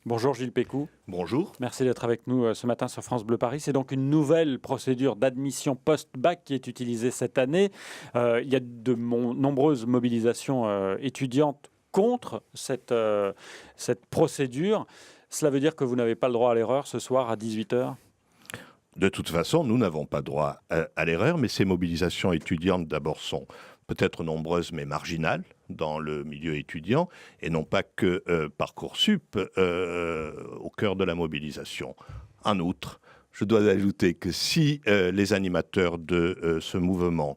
Bonjour Gilles Pécou, Bonjour. merci d'être avec nous ce matin sur France Bleu Paris. C'est donc une nouvelle procédure d'admission post-bac qui est utilisée cette année. Il y a de nombreuses mobilisations étudiantes contre cette procédure. Cela veut dire que vous n'avez pas le droit à l'erreur ce soir à 18h ? De toute façon, nous n'avons pas droit à l'erreur, mais ces mobilisations étudiantes d'abord sont peut-être nombreuses mais marginales dans le milieu étudiant et non pas que Parcoursup au cœur de la mobilisation. En outre, je dois ajouter que si les animateurs de ce mouvement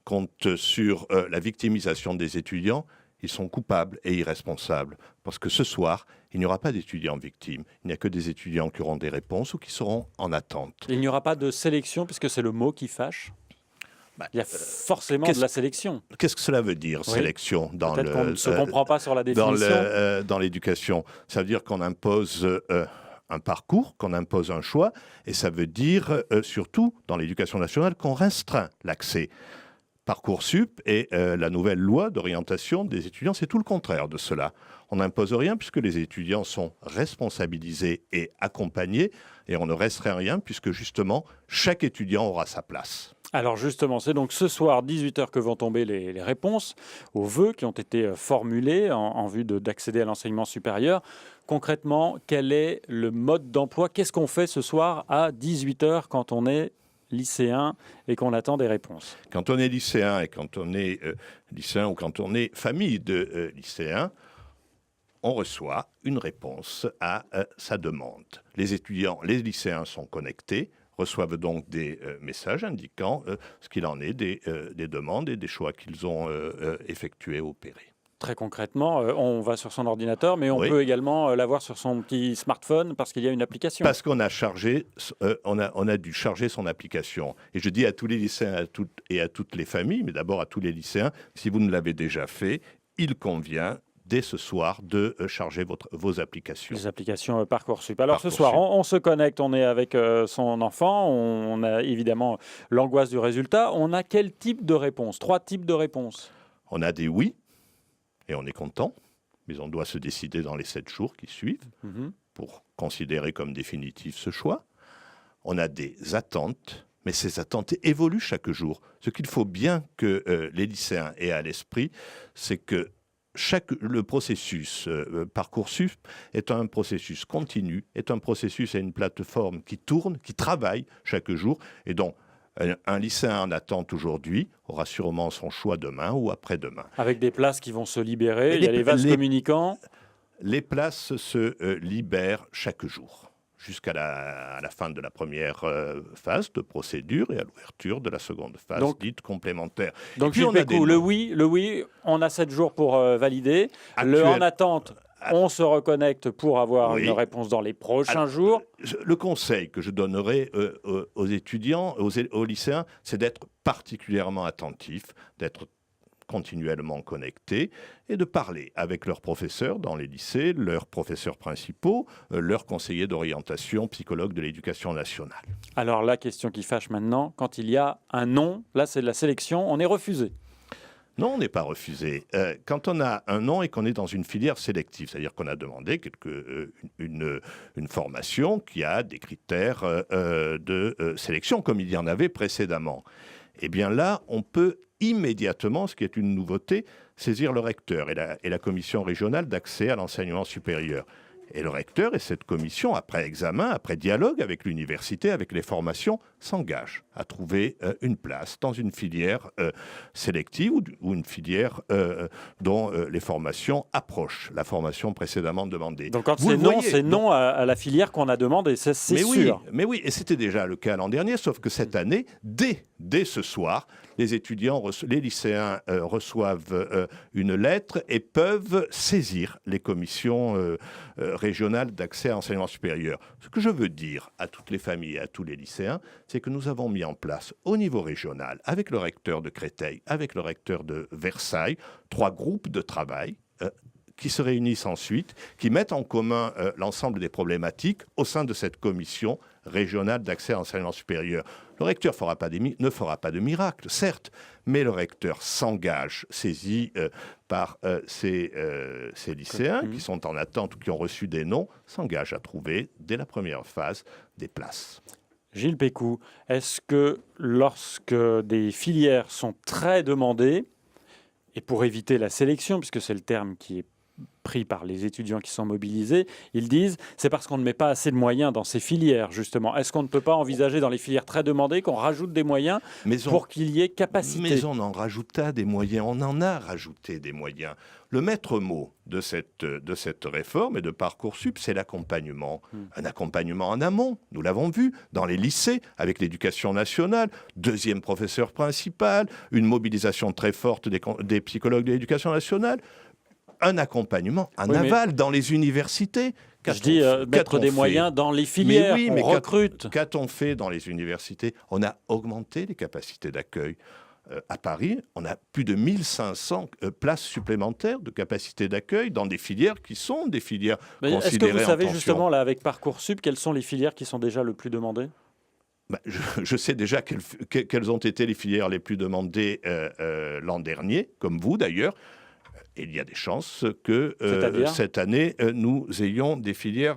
comptent sur la victimisation des étudiants, ils sont coupables et irresponsables. Parce que ce soir, il n'y aura pas d'étudiants victimes. Il n'y a que des étudiants qui auront des réponses ou qui seront en attente. Il n'y aura pas de sélection puisque c'est le mot qui fâche ? Il y a forcément de la sélection. Qu'est-ce que cela veut dire, Oui. sélection dans Peut-être qu'on ne se comprend pas sur la définition. dans l'éducation? Ça veut dire qu'on impose un parcours, qu'on impose un choix, et ça veut dire surtout, dans l'éducation nationale, qu'on restreint l'accès. Parcoursup et la nouvelle loi d'orientation des étudiants, c'est tout le contraire de cela. On n'impose rien puisque les étudiants sont responsabilisés et accompagnés, et on ne restreint rien puisque justement, chaque étudiant aura sa place. Alors justement, c'est donc ce soir, 18h, que vont tomber les réponses aux vœux qui ont été formulés en vue d'accéder à l'enseignement supérieur. Concrètement, quel est le mode d'emploi ? Qu'est-ce qu'on fait ce soir à 18h quand on est lycéen et qu'on attend des réponses? Quand on est lycéen et quand on est lycéen ou quand on est famille de lycéens, on reçoit une réponse à sa demande. Les étudiants, les lycéens sont connectés, reçoivent donc des messages indiquant ce qu'il en est des demandes et des choix qu'ils ont effectués, opérés. Très concrètement, on va sur son ordinateur, mais on Oui. peut également l'avoir sur son petit smartphone parce qu'il y a une application. Parce qu'on a chargé, on a dû charger son application. Et je dis à tous les lycéens et à toutes les familles, mais d'abord à tous les lycéens, si vous ne l'avez déjà fait, il convient dès ce soir de charger vos applications. Les applications Parcoursup. Alors Parcoursup. ce soir, on se connecte, on est avec son enfant, on a évidemment l'angoisse du résultat. On a quel type de réponse ? 3 types de réponses. On a des oui, et on est content, mais on doit se décider dans les 7 jours qui suivent pour considérer comme définitif ce choix. On a des attentes, mais ces attentes évoluent chaque jour. Ce qu'il faut bien que les lycéens aient à l'esprit, c'est que le processus Parcoursup est un processus continu, est un processus et une plateforme qui tourne, qui travaille chaque jour, et donc un lycéen en attente aujourd'hui aura sûrement son choix demain ou après-demain. Avec des places qui vont se libérer, il y a les vases communicants. Les places se libèrent chaque jour, jusqu'à la fin de la première phase de procédure et à l'ouverture de la seconde phase, donc, dite complémentaire. Donc, Gilles Pécou, le oui, on a 7 jours pour valider. Le en attente, on se reconnecte pour avoir une réponse dans les prochains jours. Le conseil que je donnerais aux étudiants, aux lycéens, c'est d'être particulièrement attentif, d'être continuellement connectés et de parler avec leurs professeurs dans les lycées, leurs professeurs principaux, leurs conseillers d'orientation, psychologues de l'éducation nationale. Alors la question qui fâche maintenant, quand il y a un non, là c'est de la sélection, on est refusé. Non, on n'est pas refusé. Quand on a un non et qu'on est dans une filière sélective, c'est-à-dire qu'on a demandé une formation qui a des critères de sélection, comme il y en avait précédemment, eh bien là, on peut immédiatement, ce qui est une nouveauté, saisir le recteur et la commission régionale d'accès à l'enseignement supérieur. Et le recteur et cette commission, après examen, après dialogue avec l'université, avec les formations, s'engagent à trouver une place dans une filière sélective ou une filière dont les formations approchent la formation précédemment demandée. Donc quand c'est non à la filière qu'on a demandé, c'est sûr. Mais oui, et c'était déjà le cas l'an dernier, sauf que cette année, dès ce soir, les lycéens reçoivent une lettre et peuvent saisir les commissions régionales d'accès à l'enseignement supérieur. Ce que je veux dire à toutes les familles et à tous les lycéens, c'est que nous avons mis en place au niveau régional, avec le recteur de Créteil, avec le recteur de Versailles, 3 groupes de travail qui se réunissent ensuite, qui mettent en commun l'ensemble des problématiques au sein de cette commission régionale d'accès à l'enseignement supérieur. Le recteur ne fera pas de miracle, certes, mais le recteur s'engage, saisi par ces lycéens qui sont en attente ou qui ont reçu des noms, s'engage à trouver, dès la première phase, des places. Gilles Pécou, est-ce que lorsque des filières sont très demandées, et pour éviter la sélection, puisque c'est le terme qui est pris par les étudiants qui sont mobilisés, ils disent c'est parce qu'on ne met pas assez de moyens dans ces filières, justement. Est-ce qu'on ne peut pas envisager dans les filières très demandées qu'on rajoute des moyens pour qu'il y ait capacité? Mais on en rajouta des moyens, on en a rajouté des moyens. Le maître mot de cette réforme et de Parcoursup, c'est l'accompagnement. Un accompagnement en amont, nous l'avons vu, dans les lycées, avec l'éducation nationale, deuxième professeur principal, une mobilisation très forte des psychologues de l'éducation nationale, un accompagnement en aval dans les universités. Je dis mettre des moyens dans les filières, on recrute. Qu'a-t-on fait dans les universités? On a augmenté les capacités d'accueil. À Paris, on a plus de 1500 places supplémentaires de capacité d'accueil dans des filières qui sont des filières considérées en tension. Est-ce que vous savez justement, là, avec Parcoursup, quelles sont les filières qui sont déjà le plus demandées? Je sais déjà quelles ont été les filières les plus demandées l'an dernier, comme vous d'ailleurs. Il y a des chances que cette année, nous ayons des filières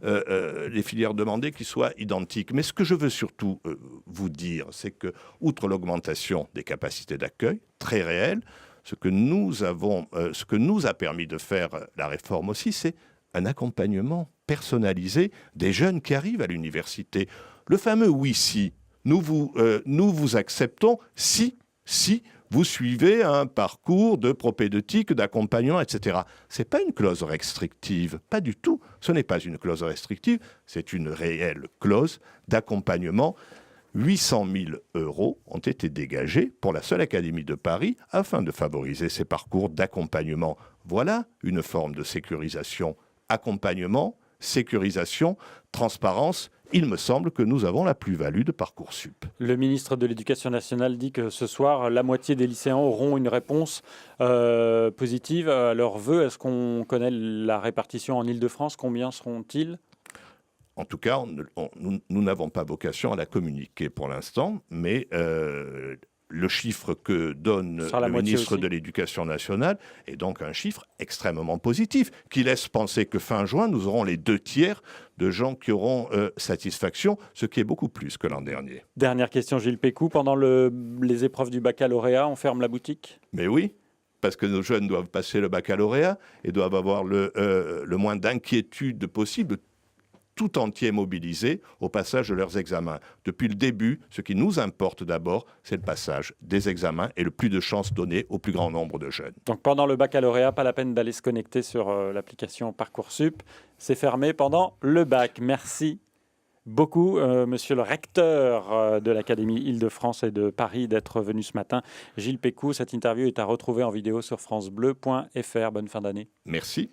les filières demandées qui soient identiques. Mais ce que je veux surtout vous dire, c'est que, outre l'augmentation des capacités d'accueil, très réelle, ce que nous a permis de faire la réforme aussi, c'est un accompagnement personnalisé des jeunes qui arrivent à l'université. Le fameux « oui-si », nous vous acceptons si vous suivez un parcours de propédeutique, d'accompagnement, etc. Ce n'est pas une clause restrictive, pas du tout. Ce n'est pas une clause restrictive, c'est une réelle clause d'accompagnement. 800 000 € ont été dégagés pour la seule Académie de Paris afin de favoriser ces parcours d'accompagnement. Voilà une forme de sécurisation. Accompagnement, sécurisation, transparence. Il me semble que nous avons la plus-value de Parcoursup. Le ministre de l'Éducation nationale dit que ce soir, la moitié des lycéens auront une réponse positive à leurs vœux. Est-ce qu'on connaît la répartition en Île-de-France? Combien seront-ils? En tout cas, nous n'avons pas vocation à la communiquer pour l'instant, mais le chiffre que donne le ministre de l'Éducation nationale est donc un chiffre extrêmement positif, qui laisse penser que fin juin, nous aurons les 2/3 de gens qui auront satisfaction, ce qui est beaucoup plus que l'an dernier. Dernière question, Gilles Pécou. Pendant les épreuves du baccalauréat, on ferme la boutique? Mais oui, parce que nos jeunes doivent passer le baccalauréat et doivent avoir le moins d'inquiétude possible, tout entier mobilisés au passage de leurs examens. Depuis le début, ce qui nous importe d'abord, c'est le passage des examens et le plus de chances données au plus grand nombre de jeunes. Donc pendant le baccalauréat, pas la peine d'aller se connecter sur l'application Parcoursup. C'est fermé pendant le bac. Merci beaucoup, monsieur le recteur de l'Académie Île-de-France et de Paris, d'être venu ce matin. Gilles Pécou, cette interview est à retrouver en vidéo sur francebleu.fr. Bonne fin d'année. Merci.